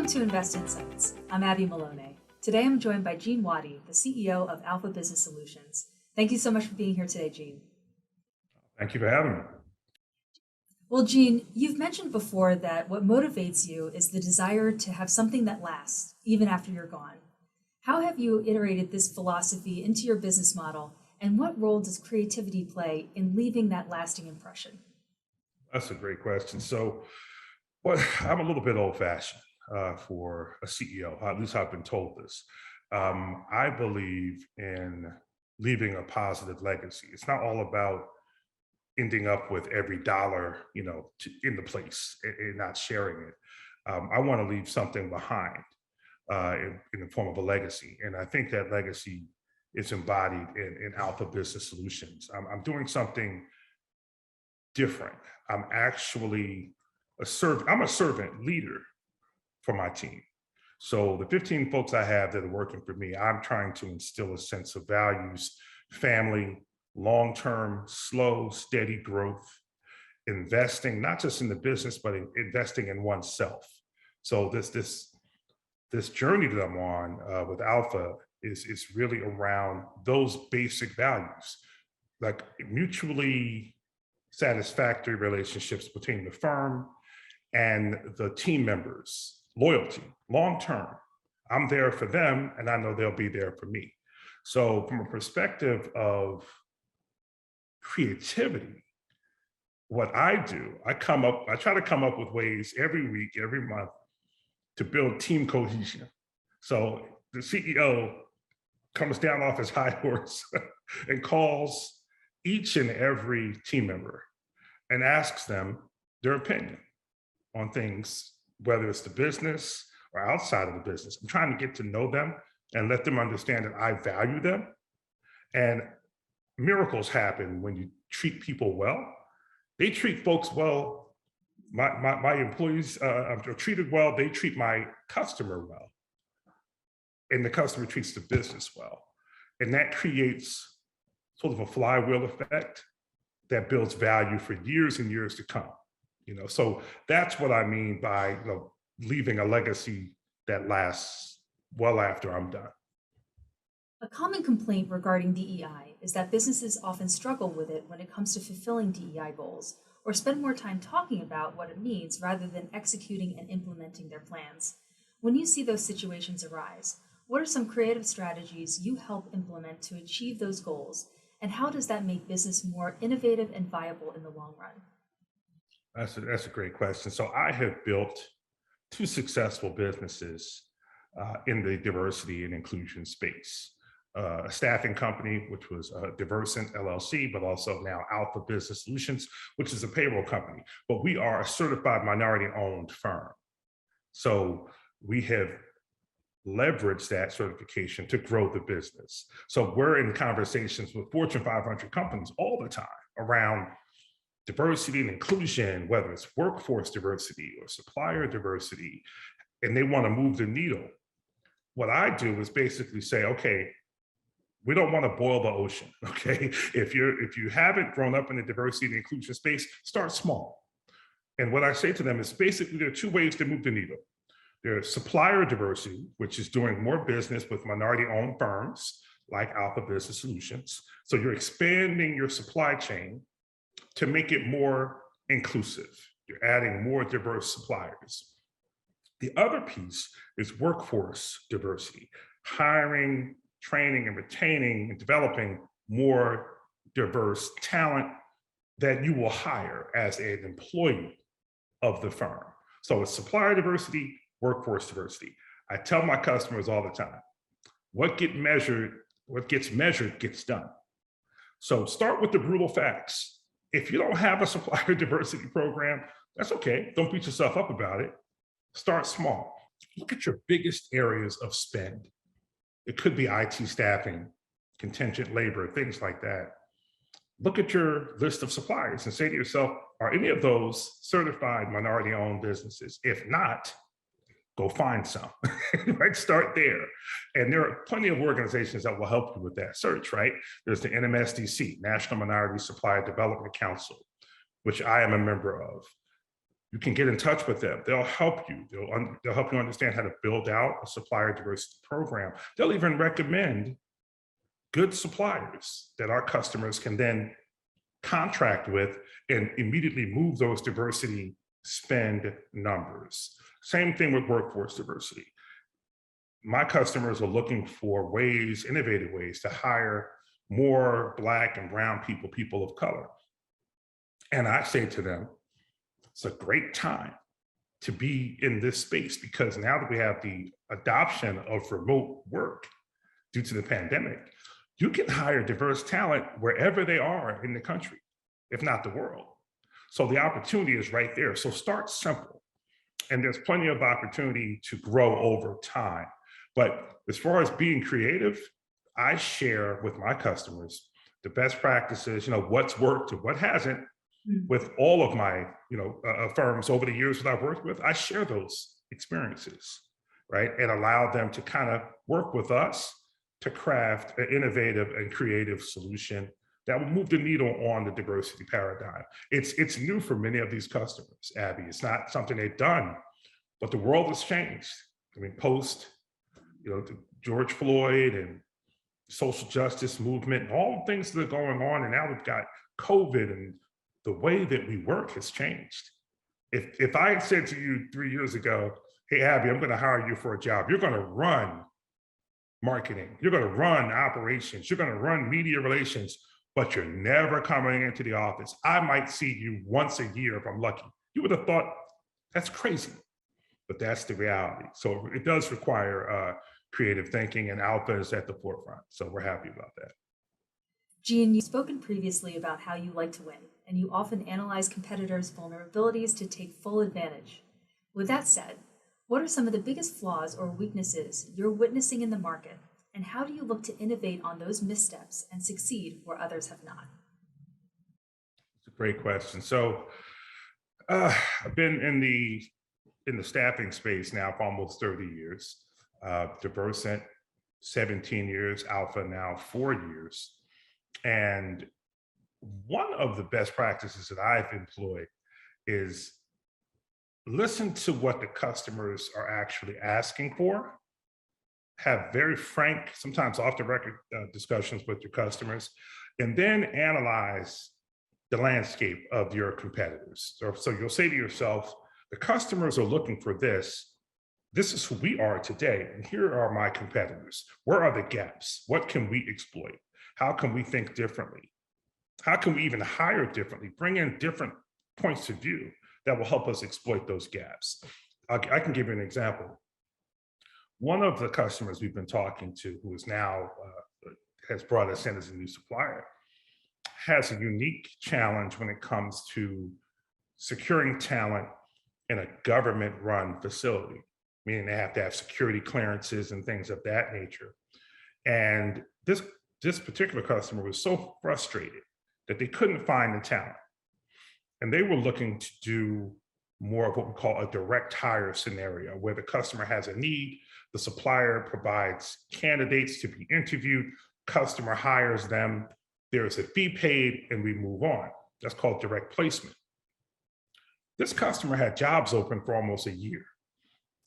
to Invest Insights. I'm Abby Maloney. Today I'm joined by Gene Waddy, the CEO of Alpha Business Solutions. Thank you so much for being here today, Gene. Thank you for having me. Well, Gene, you've mentioned before that what motivates you is the desire to have something that lasts, even after you're gone. How have you iterated this philosophy into your business model, and what role does creativity play in leaving that lasting impression? That's a great question. I'm a little bit old-fashioned for a CEO. At least I've been told this. I believe in leaving a positive legacy. It's not all about ending up with every dollar, in the place and not sharing it. I want to leave something behind in the form of a legacy, and I think that legacy is embodied in Alpha Business Solutions. I'm doing something different. I'm actually I'm a servant leader for my team. So the 15 folks I have that are working for me, I'm trying to instill a sense of values, family, long-term, slow, steady growth, investing, not just in the business, but investing in oneself. So this journey that I'm on with Alpha is really around those basic values, like mutually satisfactory relationships between the firm and the team members, loyalty, long-term. I'm there for them and I know they'll be there for me. So from a perspective of creativity, what I do, I try to come up with ways every week, every month to build team cohesion. So the CEO comes down off his high horse and calls each and every team member and asks them their opinion on things, whether it's the business or outside of the business. I'm trying to get to know them and let them understand that I value them. And miracles happen when you treat people well. They treat folks well. My employees are treated well. They treat my customer well. And the customer treats the business well. And that creates sort of a flywheel effect that builds value for years and years to come. So that's what I mean by leaving a legacy that lasts well after I'm done. A common complaint regarding DEI is that businesses often struggle with it when it comes to fulfilling DEI goals, or spend more time talking about what it means rather than executing and implementing their plans. When you see those situations arise, what are some creative strategies you help implement to achieve those goals, and how does that make business more innovative and viable in the long run? That's a great question. So I have built two successful businesses in the diversity and inclusion space. A staffing company, which was Diversent LLC, but also now Alpha Business Solutions, which is a payroll company. But we are a certified minority-owned firm. So we have leveraged that certification to grow the business. So we're in conversations with Fortune 500 companies all the time around diversity and inclusion, whether it's workforce diversity or supplier diversity, and they want to move the needle. What I do is basically say, okay, we don't want to boil the ocean, okay? If you haven't grown up in the diversity and inclusion space, start small. And what I say to them is basically there are two ways to move the needle. There's supplier diversity, which is doing more business with minority-owned firms like Alpha Business Solutions. So you're expanding your supply chain to make it more inclusive. You're adding more diverse suppliers. The other piece is workforce diversity, hiring, training, and retaining and developing more diverse talent that you will hire as an employee of the firm. So it's supplier diversity, workforce diversity. I tell my customers all the time, what gets measured gets done. So start with the brutal facts. If you don't have a supplier diversity program, that's okay. Don't beat yourself up about it. Start small. Look at your biggest areas of spend. It could be IT staffing, contingent labor, things like that. Look at your list of suppliers and say to yourself, are any of those certified minority-owned businesses? If not, go find some, right? Start there. And there are plenty of organizations that will help you with that search, right? There's the NMSDC, National Minority Supplier Development Council, which I am a member of. You can get in touch with them. They'll help you. They'll help you understand how to build out a supplier diversity program. They'll even recommend good suppliers that our customers can then contract with and immediately move those diversity spend numbers. Same thing with workforce diversity. My customers are looking for ways, innovative ways to hire more Black and brown people, people of color. And I say to them, it's a great time to be in this space because now that we have the adoption of remote work due to the pandemic, you can hire diverse talent wherever they are in the country, if not the world. So the opportunity is right there. So start simple. And there's plenty of opportunity to grow over time. But as far as being creative, I share with my customers the best practices, what's worked and what hasn't. With all of my, firms over the years that I've worked with, I share those experiences, right? And allow them to kind of work with us to craft an innovative and creative solution that will move the needle on the diversity paradigm. It's new for many of these customers, Abby. It's not something they've done, but the world has changed. I mean, post, the George Floyd and social justice movement, and all the things that are going on, and now we've got COVID, and the way that we work has changed. If I had said to you 3 years ago, hey, Abby, I'm going to hire you for a job, you're going to run marketing, you're going to run operations, you're going to run media relations, but you're never coming into the office. I might see you once a year if I'm lucky. You would have thought that's crazy, but that's the reality. So it does require creative thinking, and Alpha is at the forefront. So we're happy about that. Jean, you've spoken previously about how you like to win, and you often analyze competitors' vulnerabilities to take full advantage. With that said, what are some of the biggest flaws or weaknesses you're witnessing in the market, and how do you look to innovate on those missteps and succeed where others have not? It's a great question. So I've been in the staffing space now for almost 30 years, Diversent 17 years, Alpha now 4 years. And one of the best practices that I've employed is listen to what the customers are actually asking for, have very frank, sometimes off the record discussions with your customers, and then analyze the landscape of your competitors. So you'll say to yourself, the customers are looking for this. This is who we are today, and here are my competitors. Where are the gaps? What can we exploit? How can we think differently? How can we even hire differently? Bring in different points of view that will help us exploit those gaps. I can give you an example. One of the customers we've been talking to, who is now has brought us in as a new supplier, has a unique challenge when it comes to securing talent in a government-run facility, meaning they have to have security clearances and things of that nature. And this particular customer was so frustrated that they couldn't find the talent. And they were looking to do more of what we call a direct hire scenario, where the customer has a need, the supplier provides candidates to be interviewed, customer hires them, there's a fee paid, and we move on. That's called direct placement. This customer had jobs open for almost a year,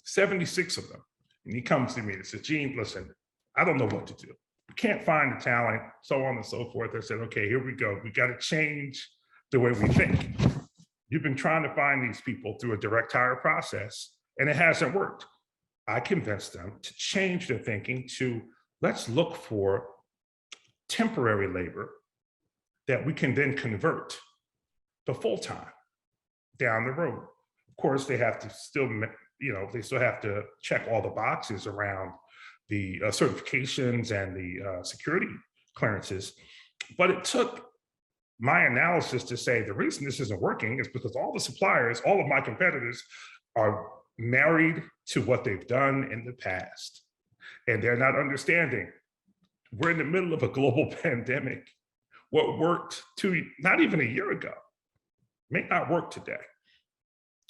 76 of them. And he comes to me and says, Gene, listen, I don't know what to do. We can't find the talent, so on and so forth. I said, okay, here we go. We got to change the way we think. You've been trying to find these people through a direct hire process, and it hasn't worked. I convinced them to change their thinking to, let's look for temporary labor that we can then convert to full-time down the road. Of course, they have to still, they still have to check all the boxes around the certifications and the security clearances. But it took my analysis to say the reason this isn't working is because all the suppliers, all of my competitors are married to what they've done in the past. And they're not understanding. We're in the middle of a global pandemic. What worked not even a year ago may not work today.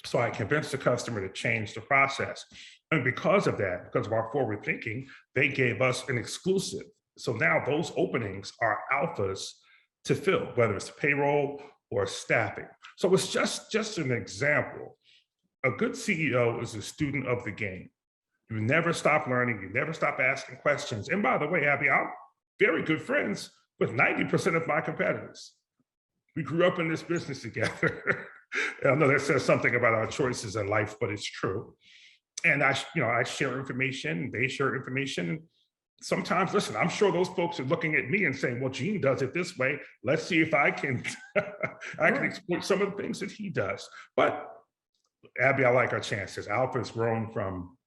So I convinced the customer to change the process. And because of that, because of our forward thinking, they gave us an exclusive. So now those openings are alphas to fill, whether it's payroll or staffing. So it's just an example A good CEO is a student of the game. You never stop learning. You never stop asking questions. And by the way, Abby, I'm very good friends with 90% of my competitors. We grew up in this business together. I know that says something about our choices in life, but it's true. And I share information. They share information. Sometimes, listen, I'm sure those folks are looking at me and saying, "Well, Gene does it this way. Let's see if I can, I can Sure. exploit some of the things that he does." But Abby, I like our chances. Alpha's grown from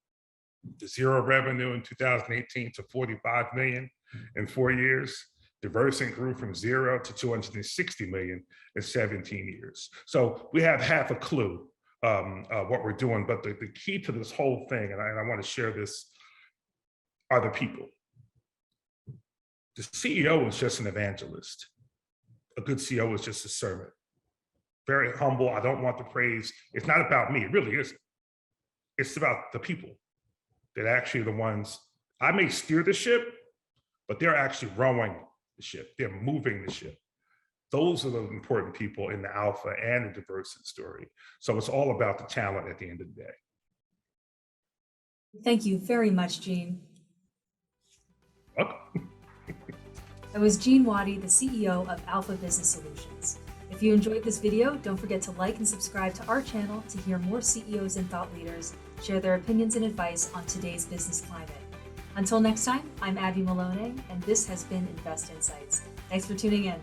zero revenue in 2018 to 45 million in 4 years. Diversant grew from zero to 260 million in 17 years. So we have half a clue what we're doing. But the key to this whole thing, and I want to share this, are the people. The CEO is just an evangelist. A good CEO is just a servant. Very humble. I don't want the praise. It's not about me. It really isn't. It's about the people that actually are the ones. I may steer the ship, but they're actually rowing the ship. They're moving the ship. Those are the important people in the Alpha and the Diversant story. So it's all about the talent at the end of the day. Thank you very much, Gene. Welcome. That was Gene Waddy, the CEO of Alpha Business Solutions. If you enjoyed this video, don't forget to like and subscribe to our channel to hear more CEOs and thought leaders share their opinions and advice on today's business climate. Until next time, I'm Abby Malone, and this has been Invest Insights. Thanks for tuning in.